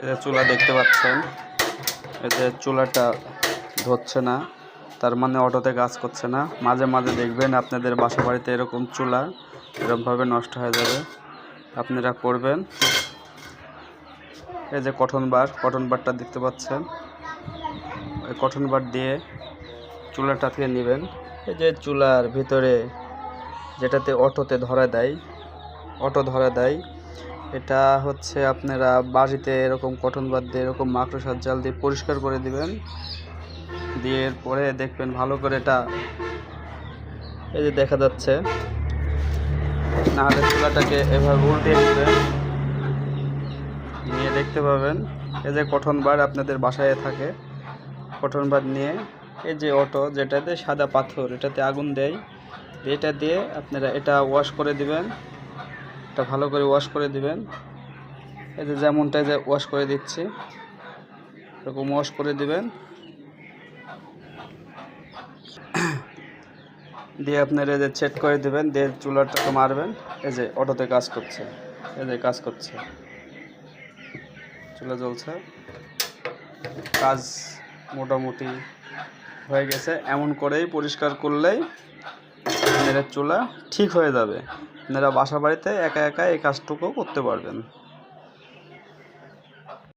এই যে চুলা দেখতে পাচ্ছেন, এই যে চুলাটা ধরছে না, তার মানে অটোতে কাজ করছে না। মাঝে মাঝে দেখবেন আপনাদের বাসা বাড়িতে এরকম চুলা এরকমভাবে নষ্ট হয়ে যাবে, আপনারা করবেন। এই যে কটন বারটা দেখতে পাচ্ছেন, ওই কটন বার দিয়ে চুলাটা থেকে নেবেন। এই যে চুলার ভিতরে যেটাতে অটো ধরা দেয়, এটা হচ্ছে আপনারা বাড়িতে এরকম কটন বার দিয়ে এরকম মাকড়সার জাল দিয়ে পরিষ্কার করে দিবেন। দিয়ে পরে দেখবেন ভালো করে এটা এই যে দেখা যাচ্ছে, নাহলে চুলাটাকে এভাবে উল্টে দিবেন, নিয়ে দেখতে পাবেন এই যে কটন বার আপনাদের বাসায় থাকে, কটন বার নিয়ে এই যে অটো যেটাতে সাদা পাথর এটাতে আগুন দেয়, এটা দিয়ে আপনারা এটা ওয়াশ করে দিবেন, এটা ভালো করে ওয়াশ করে দিবেন। এই যে যেমনটা যে ওয়াশ করে দিচ্ছি এরকম ওয়াশ করে দিবেন। দিয়ে আপনারা যে চেক করে দিবেন, দিয়ে চুলাটাকে মারবেন। এই যে অটোতে কাজ করছে, এই যে কাজ করছে, চুলা জ্বলছে, কাজ মোটামুটি হয়ে গেছে। এমন করেই পরিষ্কার করলেই আপনাদের চুলা ঠিক হয়ে যাবে। আপনারা বাসা বাড়িতে একা একা এই কাজটুকু করতে পারবেন।